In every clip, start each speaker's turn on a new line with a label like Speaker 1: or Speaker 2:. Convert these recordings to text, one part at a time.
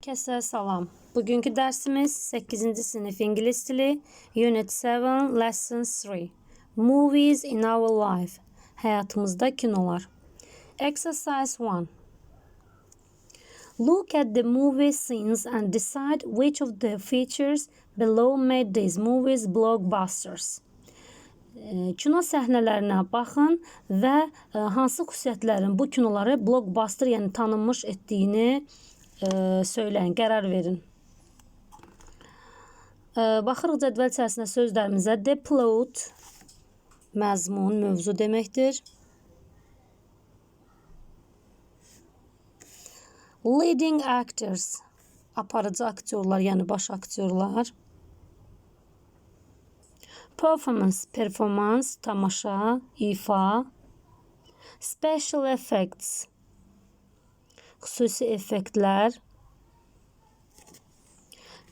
Speaker 1: Herkese salam. Bugünkü dersimiz 8. sinif ingilis dili, Unit 7, Lesson 3. Movies in our life. Hayatımızda kinolar. Exercise 1. Look at the movie scenes and decide which of the features below made these movies blockbusters. Kino səhnələrinə baxın və hansı xüsusiyyətlərin bu kinoları blockbuster, yəni tanınmış etdiyini söyləyin, qərar verin. Baxırıq cədvəl içərisində sözlərimizə. The plot, məzmun, mövzu deməkdir. Leading actors, aparıcı aktyorlar, yəni baş aktyorlar. Performance, performans, tamaşa, ifa. Special effects, xüsusi effektlər.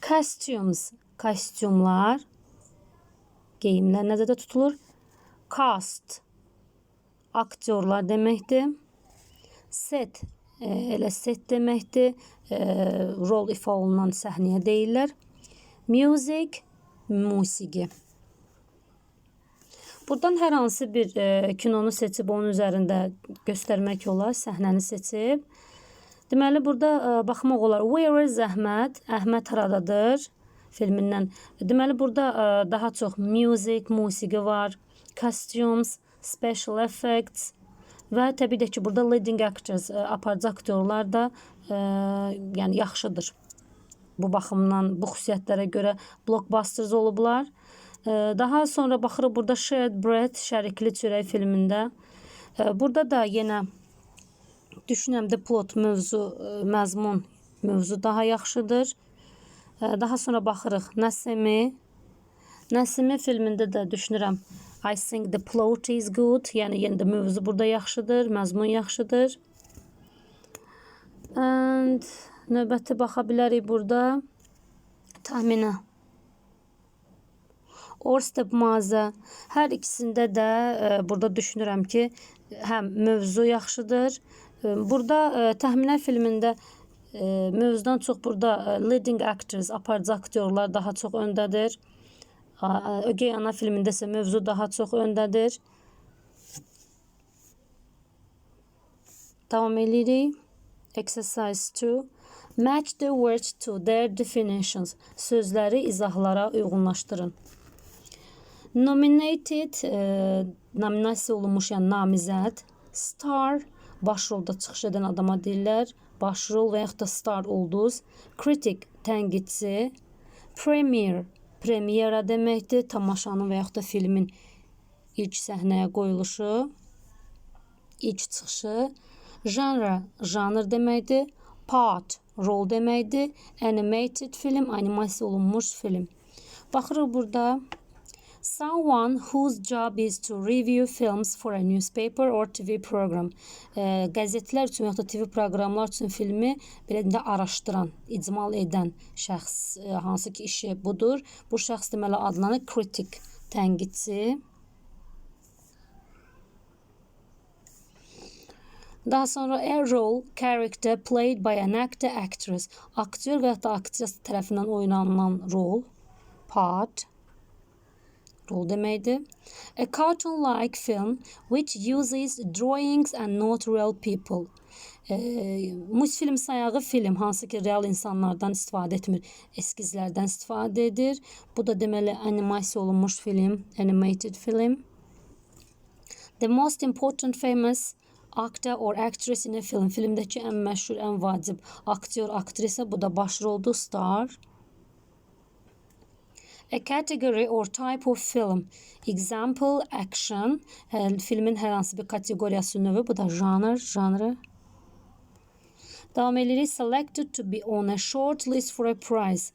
Speaker 1: Costumes, kostyumlar, geyimlər nəzərdə tutulur. Cast, aktyorlar deməkdir. Set, elə set deməkdir. Rol ifa olunan səhnəyə deyirlər. Music, musiqi. Buradan hər hansı bir kinonu seçib onun üzərində göstərmək olar, səhnəni seçib. Deməli, burada baxmaq olar. Where is Əhməd? Əhməd haradadır? Filmindən. Deməli, burada daha çox music, musiqi var. Costumes, special effects və təbii ki, burada leading actors, aparıcı aktyorlar da yəni yaxşıdır. Bu baxımdan, bu xüsusiyyətlərə görə blockbusters olublar. Daha sonra baxırıq burada Shared Bread, şərikli çörək filmində. Burada da yenə düşünürəm də plot, mövzu, məzmun, mövzu daha yaxşıdır. Daha sonra baxırıq Nəsimi. Nəsimi filmində də düşünürəm I think the plot is good. Yəni yenə də mövzu burada yaxşıdır, məzmun yaxşıdır. And növbəti baxa bilərik burada. Təxminə. Or step mazə. Hər ikisində də burada düşünürəm ki, həm mövzu yaxşıdır. Burada təxminə filmində mövzudan çox burada leading actors, aparıcı aktyorlar daha çox öndədir. Ögey ana filmində isə mövzu daha çox öndədir. Davam edirik. Exercise 2. Match the words to their definitions. Sözləri izahlara uyğunlaşdırın. Nominated, nominasiya olunmuş, yəni namizəd. Star, başrolda çıxış edən adama deyirlər. Başrol və yaxud da star ulduz. Critic, tənqidçi. Premiere, premyera deməkdir. Tamaşanın və yaxud da filmin ilk səhnəyə qoyuluşu. İlk çıxışı. Genre, janr deməkdir. Part, rol deməkdir. Animated film, animasiya olunmuş film. Baxırıq burada. Someone whose job is to review films for a newspaper or TV program. Qəzetlər üçün, yaxud da TV proqramlar üçün filmi belə də araşdıran, icmal edən şəxs, hansı ki işi budur. Bu şəxs deməli adlanır critic, tənqidçi. Daha sonra a role, character played by an actor, actress. Aktyor və yaxud da aktris tərəfindən oynanılan rol, part. Rol deməkdir. A cartoon-like film which uses drawings and not real people. Multfilm sayağı film, hansı ki real insanlardan istifadə etmir, eskizlərdən istifadə edir. Bu da deməli animasiya olunmuş film, animated film. The most important famous actor or actress in a film. Filmdəki ən məşhur, ən vacib aktyor, aktrisa, bu da başroldur, star. A category or type of film. Example, action. Filmin hər hansı bir kateqoriyası növü. Bu da janrı. Davam edirik. Selected to be on a short list for a prize.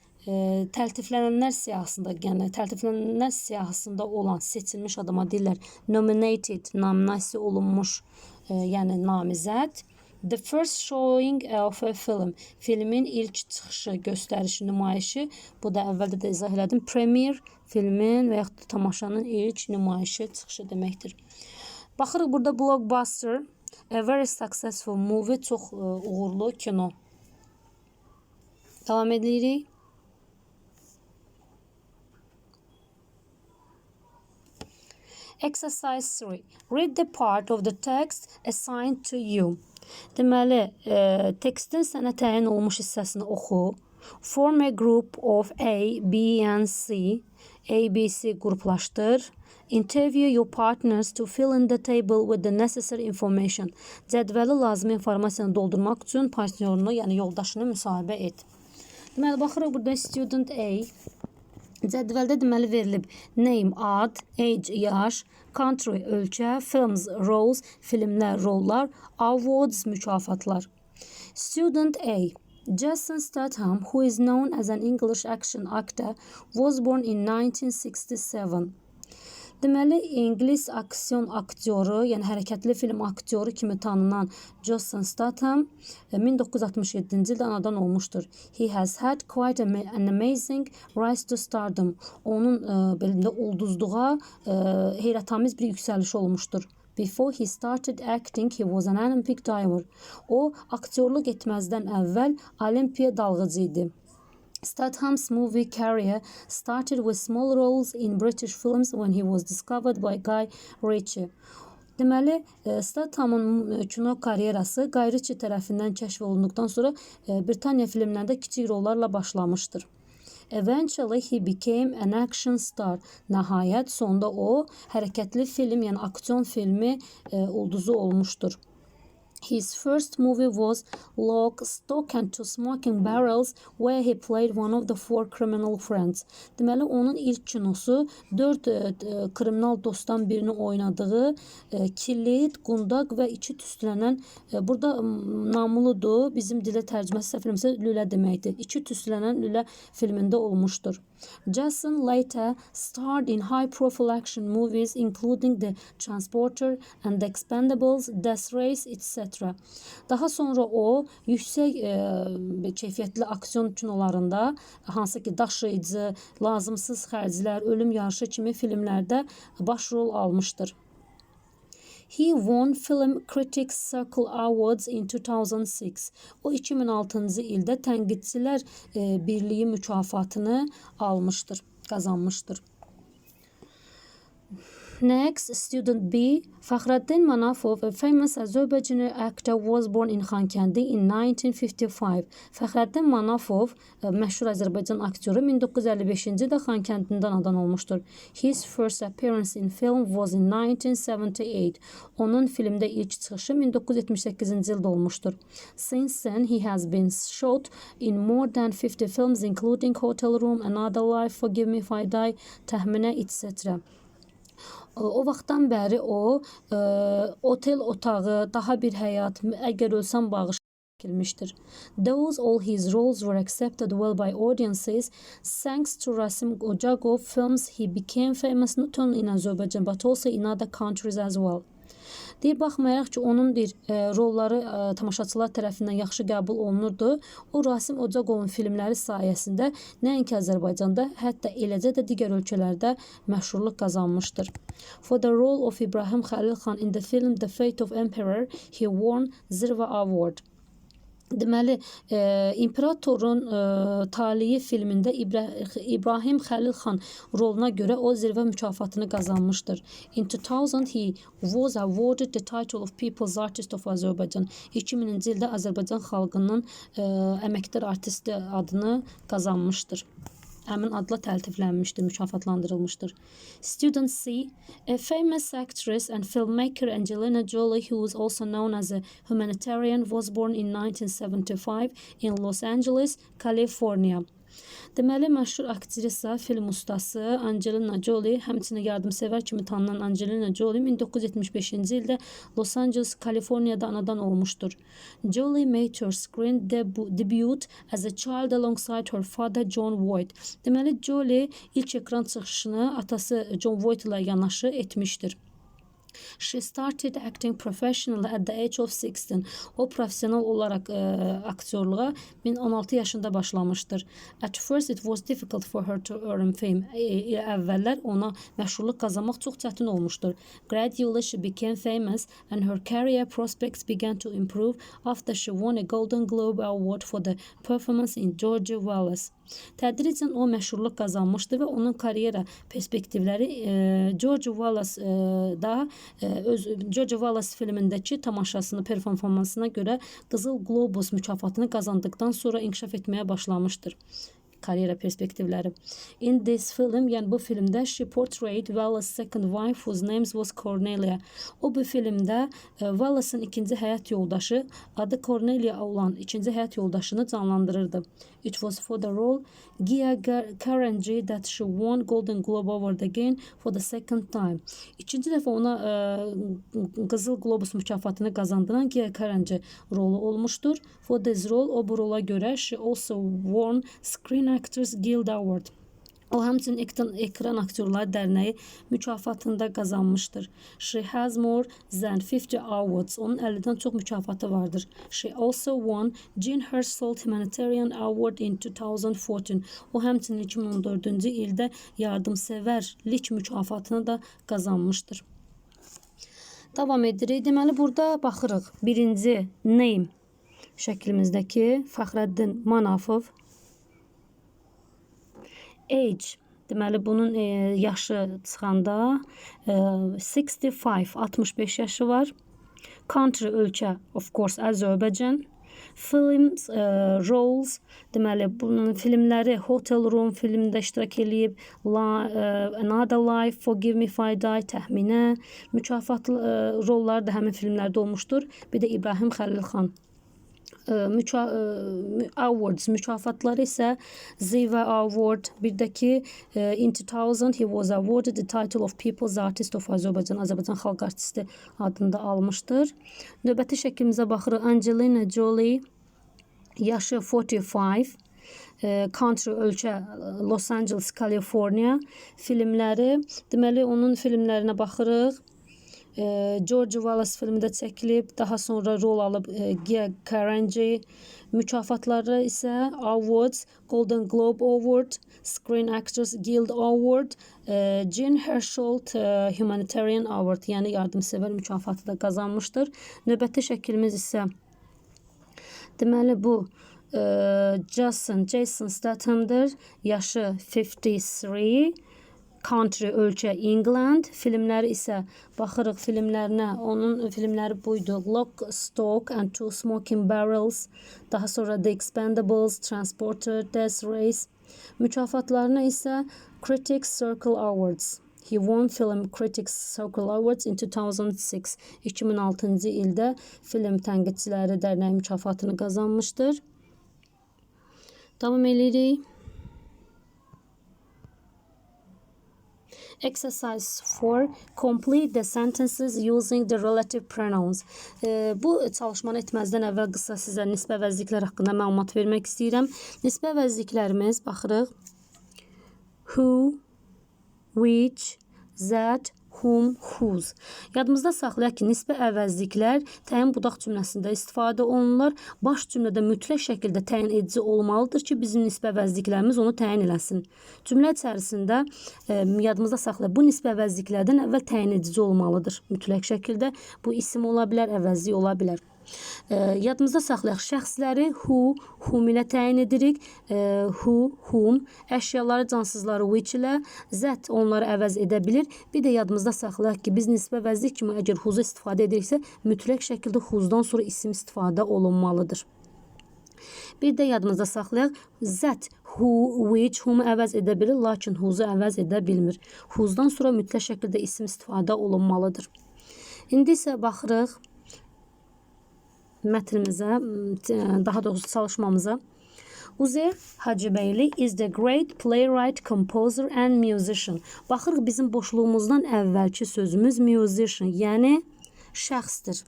Speaker 1: Təltiflənənlər siyahısında, yəni təltiflənənlər siyahısında olan, seçilmiş adama deyirlər. Nominated, nominasiya olunmuş, yəni namizəd. The first showing of a film. Filmin ilk çıxışı, göstərişi, nümayişi. Bu da əvvəldə də izah elədim. Premiere, filmin və yaxud da tamaşanın ilk nümayişi, çıxışı deməkdir. Baxırıq burada blockbuster. A very successful movie, çox uğurlu kino. Davam edirik. Exercise 3. Read the part of the text assigned to you. Deməli, tekstin sənə təyin olmuş hissəsini oxu. Form a group of A, B and C. A, B, C qruplaşdır. Interview your partners to fill in the table with the necessary information. Cədvəli lazım informasiyanı doldurmaq üçün partnyorunu, yəni yoldaşını müsahibə et. Deməli, baxırıq burada student A. Cədvəldə deməli verilib name ad, age yaş, country ölkə, films roles, filmlər rollar, awards mükafatlar. Student A. Jason Statham, who is known as an English action actor, was born in 1967. Deməli, İngilis aksiyon aktyoru, yəni hərəkətli film aktyoru kimi tanınan Jason Statham 1967-ci ildə anadan olmuşdur. He has had quite an amazing rise to stardom. Onun belində ulduzluğa heyrətamiz bir yüksəliş olmuşdur. Before he started acting, he was an Olympic diver. O, aktyorluq etməzdən əvvəl olimpiya dalğıcı idi. Statham's movie career started with small roles in British films when he was discovered by Guy Ritchie. Deməli, Stathamın kino karyerası Guy Ritchie tərəfindən kəşf olunduqdan sonra Britaniya filmlərində kiçik rollarla başlamışdır. Eventually he became an action star. Nəhayət sonda o hərəkətli film, yəni aksiyon filmi ulduzu olmuşdur. His first movie was Lock, Stock and Two Smoking Barrels, where he played one of the four criminal friends. Deməli, onun ilk kinosu 4 kriminal dostdan birini oynadığı kilit, qundaq və içi tüstülənən, burada namuludur, bizim dilə tərcüməsi səhvləmirəmsə lülə deməkdir. İçi tüstülənən lülə filmində olmuşdur. Jason later starred in high-profile action movies including The Transporter and The Expendables, Death Race, etc. Daha sonra o yüksək keyfiyyətli aksiyon kinolarında, hansı ki daşıyıcı, lazımsız xərclər, ölüm yarışı kimi filmlərdə başrol almışdır. He won Film Critics Circle Awards in 2006. O 2006-cı ildə Tənqidçilər Birliyi mükafatını almışdır, qazanmışdır. Next, student B. Fakhreddin Manafov, a famous Azerbaijani actor, was born in Xankəndi in 1955. Fakhreddin Manafov, məşhur Azərbaycan aktyoru, 1955-ci ildə Xankəndində anadan olmuşdur. His first appearance in film was in 1978. Onun filmdə ilk çıxışı 1978-ci ildə olmuşdur. Since then, he has been shot in more than 50 films, including Hotel Room, Another Life, Forgive Me If I Die, Təxminə, etc. O vaxtdan bəri o otel otağı, daha bir həyat, əgər ölsəm bağış çəkilmişdir. Those all his roles were accepted well by audiences. Thanks to Rasim Ocagov films, he became famous not only in Azerbaijan but also in other countries as well. Deyir, baxmayaraq ki, onun rolları tamaşaçılar tərəfindən yaxşı qəbul olunurdu. O, Rasim Ocaqovun filmləri sayəsində nəinki Azərbaycanda, hətta eləcə də digər ölkələrdə məşhurluq qazanmışdır. For the role of İbrahim Xəlil xan in the film The Fate of Emperor, he won Zirva Award. Deməli, İmperatorun Taliyi filmində İbrahim Xəlil xan roluna görə o zirvə mükafatını qazanmışdır. In 2000, he was awarded the title of People's Artist of Azerbaijan. 2000-ci ildə Azərbaycan xalqının əməkdar artisti adını qazanmışdır. Həmin adla təltiflənmişdir, mükafatlandırılmışdır. Student C. A famous actress and filmmaker Angelina Jolie, who was also known as a humanitarian, was born in 1975 in Los Angeles, California. Deməli, məşhur aktrisa, film ustası Angelina Jolie, həmçinin yardımsevər kimi tanınan Angelina Jolie 1975-ci ildə Los Angeles, Kaliforniyada anadan olmuşdur. Jolie made her screen debut as a child alongside her father John Voight. Deməli, Jolie ilk ekran çıxışını atası John Voight ilə yanaşı etmişdir. She started acting professionally at the age of 16. O profesional olaraq aktyorluğa 16 yaşında başlamışdır. At first it was difficult for her to earn fame. Əvvəllər ona məşhurluq qazanmaq çox çətin olmuşdur. Gradually she became famous and her career prospects began to improve after she won a Golden Globe Award for the performance in George Wallace. Tədricən o məşhurluq qazanmışdı və onun karyera perspektivləri George Wallace George Wallace filmindəki tamaşasını, performansına görə Qızıl Globus mükafatını qazandıqdan sonra inkişaf etməyə başlamışdır. Karyera perspektivləri. In this film, yəni bu filmdə she portrayed Wallace's second wife whose name was Cornelia. O bu filmdə Wallace'ın ikinci həyat yoldaşı adı Cornelia olan ikinci həyat yoldaşını canlandırırdı. It was for the role Gia Carangi that she won Golden Globe Award again for the second time. İkinci dəfə ona Qızıl Globus mükafatını qazandıran Gia Carangi rolu olmuşdur. For this role, o bu rola görə she also won Screen Actors Guild Award. O həmçinin Ekran Aktyorlar Dərnəyi mükafatında qazanmışdır. She has more than 50 awards. Onun 50-dən çox mükafatı vardır. She also won Jean Hersholt Humanitarian Award in 2014. O həmçinin 2014-cü ildə yardımsevərlik mükafatını da qazanmışdır. Davam edirik. Deməli, burada baxırıq. Birinci name şəklimizdəki Fəxrəddin Manafov. Age, deməli bunun yaşı çıxanda 65 yaşı var. Country, ölkə, of course, Azərbaycan. Films, roles, deməli bunun filmləri Hotel Room filmində iştirak eləyib. Another Life, Forgive Me If I Die, Təxminə. Mükafatlı rollar da həmin filmlərdə olmuşdur. Bir də İbrahim Xəlilxan. Awards, mükafatları isə Ziva Award, bir də ki in 2000 he was awarded the title of People's Artist of Azerbaijan, Azərbaycan xalq artisti adında almışdır. Növbəti şəklimizə baxırıq. Angelina Jolie, yaşı 45, country, ölkə Los Angeles, California. Filmləri, deməli onun filmlərinə baxırıq. George Wallace filmində çəkilib, daha sonra rol alıb Gia Carangi. Mükafatları isə Awards, Golden Globe Award, Screen Actors Guild Award, Jean Hersholt Humanitarian Award, yəni yardımsevər mükafatı da qazanmışdır. Növbəti şəklimiz isə deməli bu Jason Statham'dır. Yaşı 53. Country, ölkə England. Filmləri isə baxırıq filmlərinə. Onun filmləri buydu. Lock, Stock and Two Smoking Barrels. Daha sonra The Expendables, Transporter, Death Race. Mükafatlarına isə Critics Circle Awards. He won Film Critics Circle Awards in 2006. 2006-cı ildə Film Tənqidçiləri Dərnəyi mükafatını qazanmışdır. Davam edirik. Exercise 4. Complete the sentences using the relative pronouns. Bu çalışmanı etməzdən əvvəl qısa sizə nisbə vəzliklər haqqında məlumat vermək istəyirəm. Nisbə vəzliklərimiz baxırıq. Who, which, that, whom, whose. Yadımızda saxlayaq ki, nisbə əvəzliklər təyin budaq cümləsində istifadə olunurlar. Baş cümlədə mütləq şəkildə təyin edici olmalıdır ki, bizim nisbə əvəzliklərimiz onu təyin eləsin. Cümlə içərisində yadımızda saxlayaq, bu nisbə əvəzliklərdən əvvəl təyin edici olmalıdır. Mütləq şəkildə bu isim ola bilər, əvəzlik ola bilər. Yadımızda saxlayaq, şəxsləri who, whom ilə təyin edirik. Who, whom, əşyaları, cansızları which ilə, that onları əvəz edə bilir. Bir də yadımızda saxlayaq ki, biz nisbə vəzlik kimi əgər who'u istifadə ediriksə, mütləq şəkildə who'dan sonra isim istifadə olunmalıdır. Bir də yadımızda saxlayaq, that, who, which, whom əvəz edə bilir, lakin who'u əvəz edə bilmir. Who'dan sonra mütləq şəkildə isim istifadə olunmalıdır. İndi isə baxırıq mətnimizə, daha doğrusu çalışmamıza. Uzeyr Hacıbəyli is the great playwright, composer and musician. Baxırıq bizim boşluğumuzdan əvvəlki sözümüz musician, yəni şəxsdir.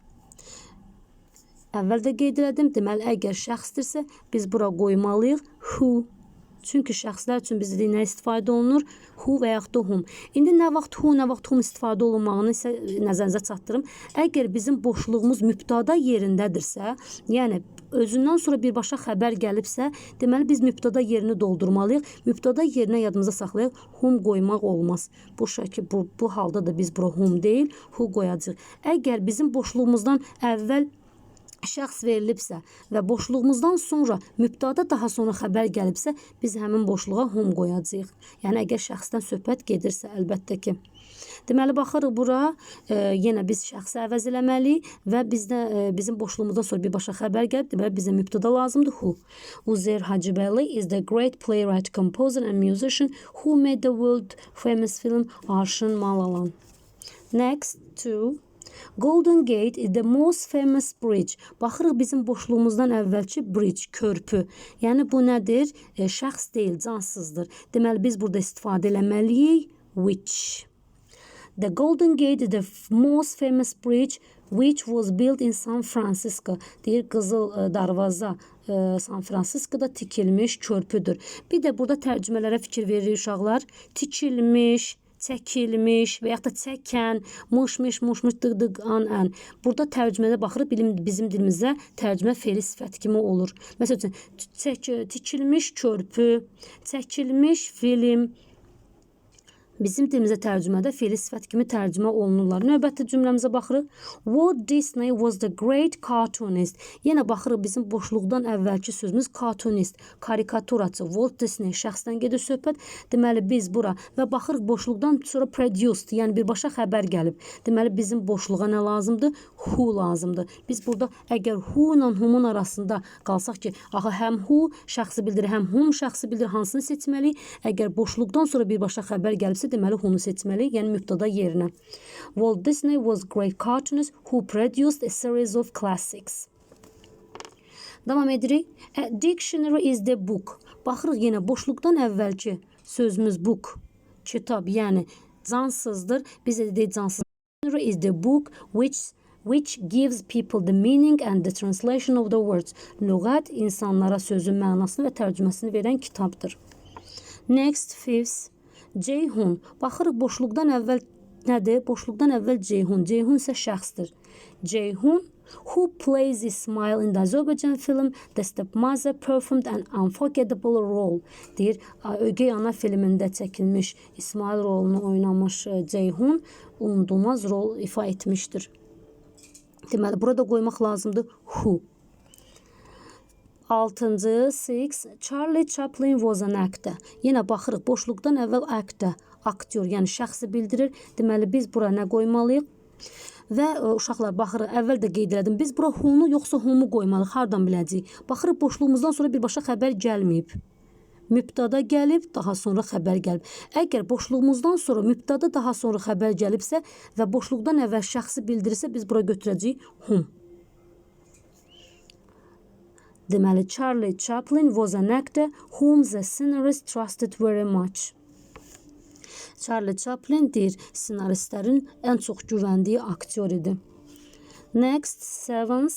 Speaker 1: Əvvəldə qeyd elədim, deməli əgər şəxsdirsə biz bura qoymalıyıq who. Çünki şəxslər üçün biz dedik nə istifadə olunur? Who və yaxud da whom. İndi nə vaxt who, nə vaxt whom istifadə olunmağını isə nəzərinizə çatdırım. Əgər bizim boşluğumuz mübtada yerindədirsə, yəni özündən sonra birbaşa xəbər gəlibsə, deməli biz mübtada yerini doldurmalıyıq. Mübtada yerinə yadımıza saxlayaq, whom qoymaq olmaz. Bu halda da biz bura whom deyil, who qoyacağıq. Əgər bizim boşluğumuzdan əvvəl şəxs verilibsə və boşluğumuzdan sonra mübtada daha sonra xəbər gəlibsə, biz həmin boşluğa whom qoyacağıq. Yəni əgər şəxsdən söhbət gedirsə, əlbəttə ki. Deməli baxırıq bura, yenə biz şəxsi əvəz eləməliyik və bizim boşluğumuzdan sonra birbaşa xəbər gəlib, deməli bizə mübtada lazımdır who. Uzeyir Hacıbəyli is the great playwright, composer and musician who made the world famous film Arşın Malalan. Next, two. Golden Gate is the most famous bridge. Baxırıq bizim boşluğumuzdan əvvəlki bridge, körpü. Yəni bu nədir? Şəxs deyil, cansızdır. Deməli biz burada istifadə eləməliyik which. The Golden Gate is the most famous bridge which was built in San Francisco. Deyir Qızıl Darvaza San Francisco'da tikilmiş körpüdür. Bir də burada tərcümələrə fikir veririk uşaqlar. Tikilmiş, çəkilmiş və yaxud da çəkən, mışmış, dıq, an. Burada tərcümədə baxırıq, bizim dilimizdə tərcümə fe'li sifət kimi olur. Məsələn, tikilmiş körpü, çəkilmiş film. Bizim dilimizdə tərcümədə fe'li sifət kimi tərcümə olunurlar. Növbəti cümləmizə baxırıq. Walt Disney was the great cartoonist. Yenə baxırıq bizim boşluqdan əvvəlki sözümüz cartoonist, karikaturaçı. Walt Disney şəxsdən gedir söhbət. Deməli biz bura və baxırıq boşluqdan sonra produced, yəni birbaşa xəbər gəlib. Deməli bizim boşluğa nə lazımdır? Who lazımdır. Biz burada əgər who ilə whom-un arasında qalsaq ki, axı həm who şəxsi bildirir, həm whom şəxsi bildirir, hansını seçməliyik? Əgər boşluqdan sonra birbaşa xəbər gəlibsə, deməli who-nu seçməliyik, yəni mübtada yerinə. Walt Disney was a great cartoonist who produced a series of classics. Davam edirik. A dictionary is the book. Baxırıq yenə boşluqdan əvvəlki sözümüz book, kitab, yəni cansızdır. Biz də deyək cansız. Dictionary is the book which gives people the meaning and the translation of the words. Lüğət insanlara sözün mənasını və tərcüməsini verən kitabdır. Next, fifth. Ceyhun. Baxırıq boşluqdan əvvəl nədir? Boşluqdan əvvəl Ceyhun. Ceyhun isə şəxsdir. Ceyhun, who plays Ismail in the Azerbaijan film The Stepmother performed an unforgettable role. Deyir, Ögey Ana filmində çəkilmiş İsmail rolunu oynamış Ceyhun unudulmaz rol ifa etmişdir. Deməli, burada qoymaq lazımdır who. 6-cı, 6. Charlie Chaplin was an actor. Yenə baxırıq, boşluqdan əvvəl actor, aktyor, yəni şəxsi bildirir. Deməli, biz bura nə qoymalıyıq? Və uşaqlar, baxırıq, əvvəl də qeyd elədim. Biz bura who-nu yoxsa whom-u qoymalıyıq, hardan biləcəyik? Baxırıq, boşluğumuzdan sonra birbaşa xəbər gəlməyib. Mübtada gəlib, daha sonra xəbər gəlib. Əgər boşluğumuzdan sonra mübtada daha sonra xəbər gəlibsə və boşluqdan əvvəl şəxsi bildirirsə, biz bura götürəcəyik whom. Deməli, Charlie Chaplin was an actor whom the scenarist trusted very much. Charlie Chaplin deyir, ssenaristlərin ən çox güvəndiyi aktyor idi. Next, 7.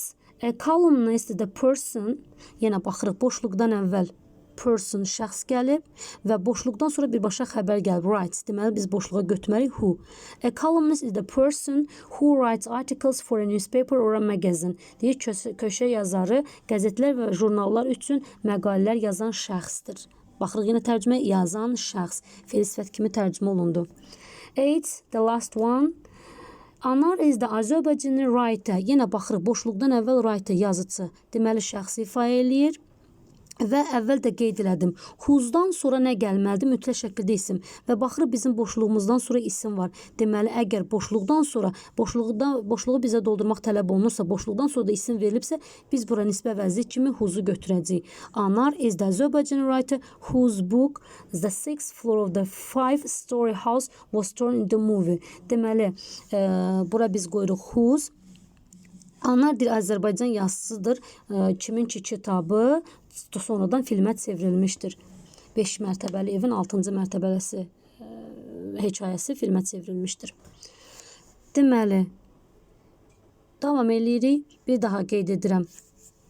Speaker 1: A columnist is the person. Yenə baxırıq, boşluqdan əvvəl person şəxs gəlib və boşluqdan sonra birbaşa xəbər gəlib. Writes. Deməli, biz boşluğa götürməliyik who. A columnist is the person who writes articles for a newspaper or a magazine. Deyir, köşə yazarı qəzetlər və jurnallar üçün məqalələr yazan şəxsdir. Baxırıq, yenə tərcümə yazan şəxs. Fe'li sifət kimi tərcümə olundu. 8. The last one. Anar is the Azərbaycanlı writer. Yenə baxırıq, boşluqdan əvvəl writer, yazıcı. Deməli, şəxsi ifa eləyir. Və əvvəl də qeyd elədim. Who'dan sonra nə gəlməlidir? Mütləq şəkildə isim. Və baxırıq bizim boşluğumuzdan sonra isim var. Deməli, əgər boşluqdan sonra boşluğu bizə doldurmaq tələb olunursa, boşluqdan sonra da isim verilibsə, biz bura nisbə vəzir kimi who'u götürəcəyik. Anar is the Azərbaycan writer whose book The Sixth Floor of the Five-Story House was turned into movie. Deməli, bura biz qoyuruq whose. Anar bir Azərbaycan yazıcıdır. Kimin ki kitabı sonradan filmə çevrilmişdir. 5 mərtəbəli evin 6-cı mərtəbəsi hekayəsi filmə çevrilmişdir. Deməli, davam eləyirik. Bir daha qeyd edirəm.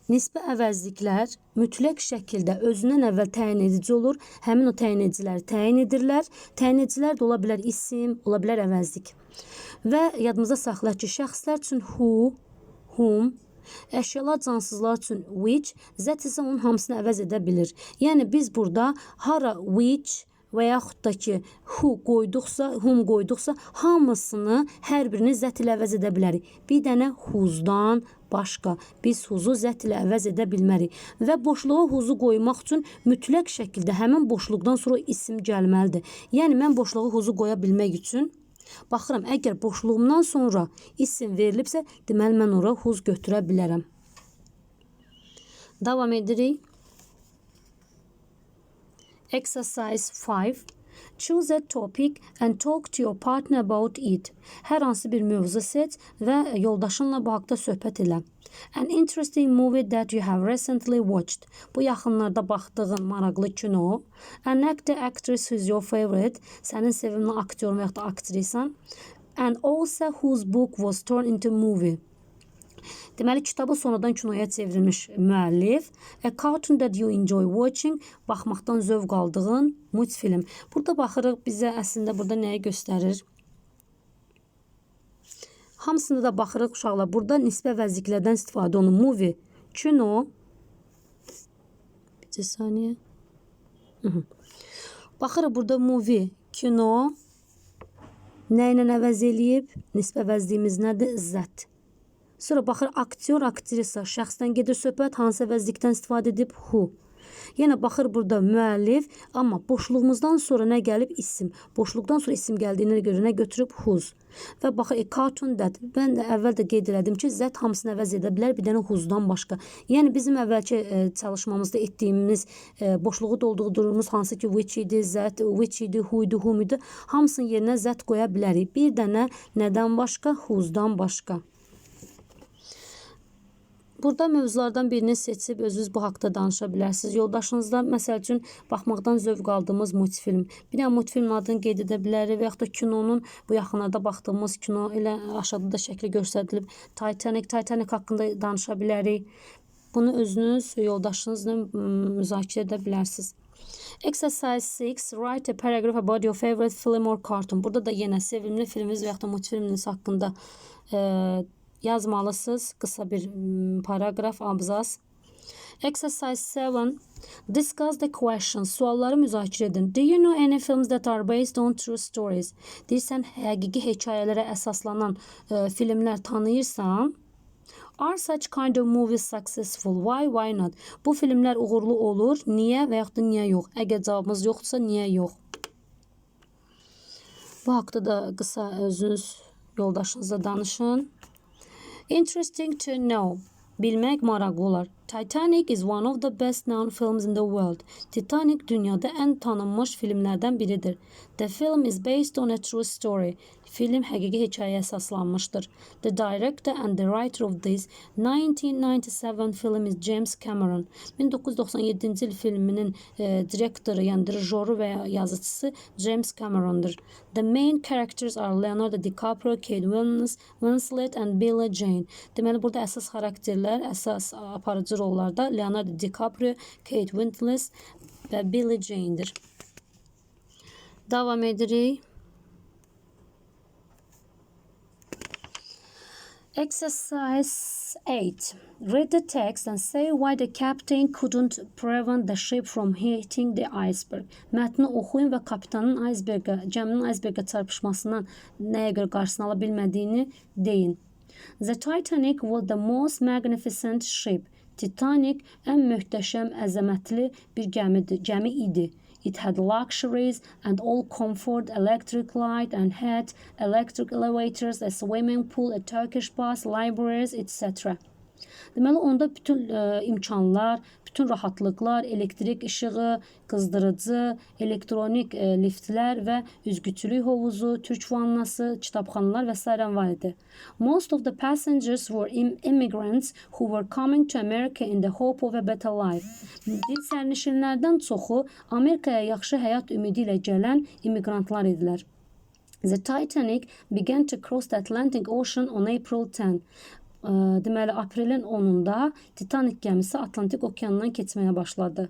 Speaker 1: Nisbi əvəzliklər mütləq şəkildə özündən əvvəl təyin edici olur. Həmin o təyin ediciləri təyin edirlər. Təyin edicilər də ola bilər isim, ola bilər əvəzlik. Və yadımızda saxlayaq ki, şəxslər üçün who, whom, əşyalar, cansızlar üçün which, zət isə onun hamısını əvəz edə bilir. Yəni biz burada hara which və yaxud da ki who qoyduqsa, whom qoyduqsa hamısını hər birini zət ilə əvəz edə bilərik. Bir dənə who'dan başqa biz who'u zət ilə əvəz edə bilmərik. Və boşluğa who'u qoymaq üçün mütləq şəkildə həmin boşluqdan sonra isim gəlməlidir. Yəni mən boşluğa who'u qoya bilmək üçün baxıram, əgər boşluğumdan sonra isim verilibsə, deməli mən ora who götürə bilərəm. Davam edirik. Exercise 5. Choose a topic and talk to your partner about it. Hər hansı bir mövzu seç və yoldaşınla bu haqda söhbət elə. An interesting movie that you have recently watched. Bu yaxınlarda baxdığın maraqlı kino. An actor, actress who is your favorite. Sənin sevimli aktyorun və yaxud da aktrisan. And also whose book was turned into movie. Deməli, kitabı sonradan kinoya çevrilmiş müəllif. A cartoon that you enjoy watching. Baxmaqdan zövq aldığın multfilm. Burada baxırıq, bizə əslində burada nəyi göstərir? Hamısında da baxırıq uşaqlar. Burada nisbi əvəzliklərdən istifadə olunur. Movie, kino. Bir saniyə. Baxırıq burada movie, kino. Nə ilə əvəz eləyib? Nisbi əvəzliyimiz nədir? Zət. Sonra baxır aktyor, aktrisa, şəxsdən gedir söhbət, hansı əvəzlikdən istifadə edib? Who. Yenə baxır burada müəllif, amma boşluğumuzdan sonra nə gəlib? İsim. Boşluqdan sonra isim gəldiyinə görə nə götürüb? Whose. Və baxır cartoon that. Mən də əvvəl də qeyd elədim ki, zət hamısını əvəz edə bilər, bir dənə whose'dan başqa. Yəni bizim əvvəlki çalışmamızda etdiyimiz boşluğu doldurduğumuz hansı ki which idi, zət, which idi, who idi, whom idi, hamısının yerinə zət qoya bilərik. Bir dənə nədən başqa? Whose'dan başqa. Burada mövzulardan birini seçib özünüz bu haqda danışa bilərsiniz. Yoldaşınızda məsəl üçün baxmaqdan zövq aldığımız multfilm. Bir dənə multfilmin adını qeyd edə bilərik və yaxud da kinonun bu yaxınlarda baxdığımız kino ilə aşağıda da şəkli göstərilib. Titanic haqqında danışa bilərik. Bunu özünüz yoldaşınızla müzakirə edə bilərsiniz. Exercise 6. Write a paragraph about your favorite film or cartoon. Burada da yenə sevimli filminiz və yaxud da multfilminiz haqqında yazmalısınız. Qısa bir paragraf, abzas. Exercise 7. Discuss the questions. Sualları müzakirə edin. Do you know any films that are based on true stories? Deyirsən, həqiqi hekayələrə əsaslanan filmlər tanıyırsan? Are such kind of movies successful? Why not? Bu filmlər uğurlu olur. Niyə və yaxud da niyə yox? Əgər cavabımız yoxdursa, niyə yox? Bu haqda da qısa özünüz yoldaşınızla danışın. Interesting to know. Bilmək maraqlı olar. Titanic is one of the best known films in the world. Titanic dünyada ən tanınmış filmlərdən biridir. The film is based on a true story. Film həqiqi hekayəyə əsaslanmışdır. The director and the writer of this 1997 film is James Cameron. 1997-ci il filminin direktoru, yəni dirijyoru və yazıcısı James Cameron'dur. The main characters are Leonardo DiCaprio, Kate Winslet and Billie Jean. Deməli, burada əsas xarakterlər, əsas aparıcı rollarda Leonardo DiCaprio, Kate Winslet və Billie Jean'dir. Davam edirik. Exercise 8. Read the text and say why the captain couldn't prevent the ship from hitting the iceberg. Mətni oxuyun və kapitanın gəminin icebergə çarpışmasından nəyə görə qarşısını ala bilmədiyini deyin. The Titanic was the most magnificent ship. Titanic ən möhtəşəm, əzəmətli bir gəmi idi. It had luxuries and all comfort, electric light and heat, electric elevators, a swimming pool, a Turkish bath, libraries, etc. Deməli, onda bütün imkanlar, bütün rahatlıqlar, elektrik işığı, qızdırıcı, elektronik liftlər və üzgüçülük hovuzu, türk vannası, kitabxanalar və s. var idi. Most of the passengers were immigrants who were coming to America in the hope of a better life. Sərnişinlərdən çoxu Amerikaya yaxşı həyat ümidi ilə gələn immigrantlar idilər. The Titanic began to cross the Atlantic Ocean on April 10. deməli aprelin 10-unda Titanik gəmisi Atlantik okeanından keçməyə başladı.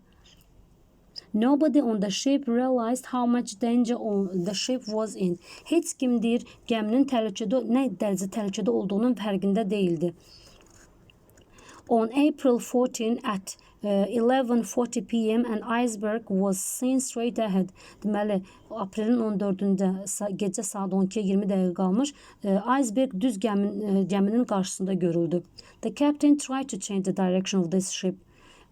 Speaker 1: Nobody on the ship realized how much danger the ship was in. Heç kim deyir gəminin nə dərəcə təhlükədə olduğunun fərqində değildi. On April 14 at 11:40 p.m. an iceberg was seen straight ahead. Deməli, aprelin 14-də gecə saat 12-yə 20 dəqiqə qalmış iceberg düz gəminin qarşısında görüldü. The captain tried to change the direction of this ship.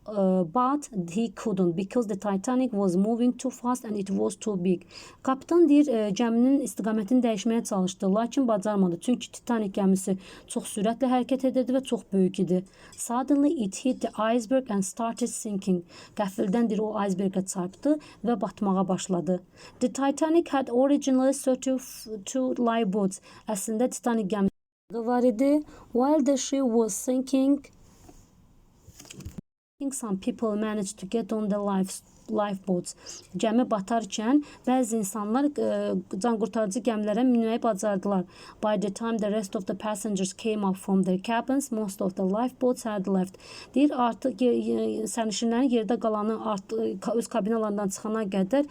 Speaker 1: But he couldn't because the Titanic was moving too fast and it was too big. Kapitan deyir, gəminin istiqamətini dəyişməyə çalışdı, lakin bacarmadı. Çünki Titanic gəmisi çox sürətlə hərəkət edirdi və çox böyük idi. Suddenly it hit the iceberg and started sinking. Qəfildən deyir, o icebergə çarpdı və batmağa başladı. The Titanic had originally 32 lifeboats. Əslində Titanic gəmisi var idi. While the ship was sinking, some people managed to get on the lifeboats. Gəmi batarkən bəzi insanlar canqurtarıcı gəmilərə minməyi bacardılar. By the time the rest of the passengers came up from their cabins, most of the lifeboats had left. Deyir, artıq sərnişinlərin yerdə qalanı öz kabinalarından çıxana qədər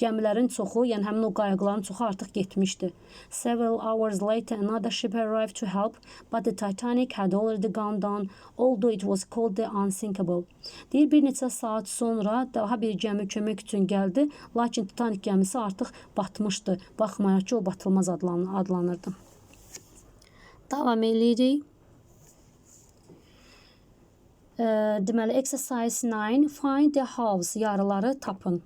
Speaker 1: gəmilərin çoxu, yəni həmin o qayıqların çoxu artıq getmişdi. Several hours later another ship arrived to help, but the Titanic had already gone down, although it was called the unsinkable. Deyir, bir neçə saat sonra daha bir gəmi kömək üçün gəldi, lakin Titanic gəmisi artıq batmışdı. Baxmayaraq ki, o batılmaz adlanırdı. Davam edirik. Deməli, exercise 9, find the halves, yarıları tapın.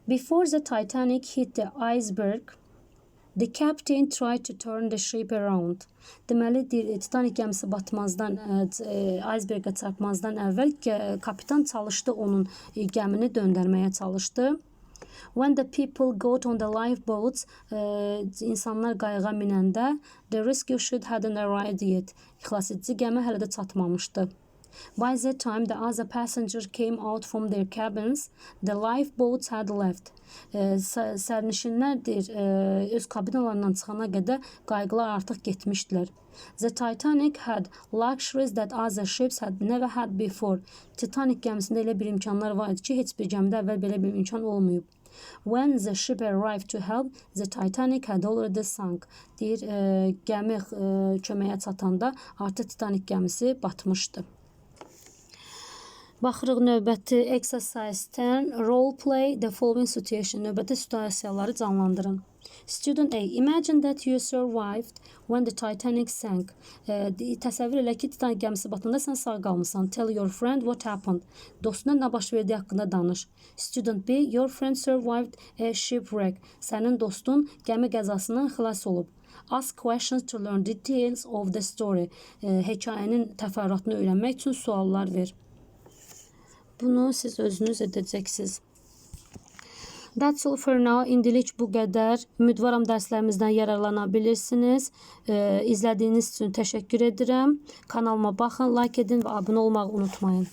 Speaker 1: Before the Titanic hit the iceberg, the captain tried to turn the ship around. Deməli, Titanic gəmisi batmazdan, icebergə çarpmazdan əvvəl kapitan çalışdı, onun gəmini döndərməyə çalışdı. When the people got on the lifeboats, insanlar qayığa minəndə, the rescue ship hadn't arrived yet. Xilasedici gəmi hələ də çatmamışdı. By that time, the other passengers came out from their cabins. The lifeboats had left. Sərnişinlər deyir, öz kabinalarından çıxana qədər qayğılar artıq getmişdilər. The Titanic had luxuries that other ships had never had before. Titanic gəmisində elə bir imkanlar var idi ki, heç bir gəmidə əvvəl belə bir imkan olmayıb. When the ship arrived to help, the Titanic had already sunk. Deyir, gəmi köməyə çatanda artıq Titanic gəmisi batmışdı. Baxırıq növbəti exercise 10, role play the following situation. Növbəti situasiyaları canlandırın. Student A, imagine that you survived when the Titanic sank. Təsəvvür elə ki, Titanic gəmisi batanda sən sağ qalmısan. Tell your friend what happened. Dostuna nə baş verdiyi haqqında danış. Student B, your friend survived a shipwreck. Sənin dostun gəmi qəzasından xilas olub. Ask questions to learn details of the story. Hekayənin təfərrüatını öyrənmək üçün suallar ver. Bunu siz özünüz edəcəksiniz. That's all for now. İndilik bu qədər. Ümidvaram dərslərimizdən yararlana bilirsiniz. İzlədiyiniz üçün təşəkkür edirəm. Kanalıma baxın, like edin və abunə olmağı unutmayın.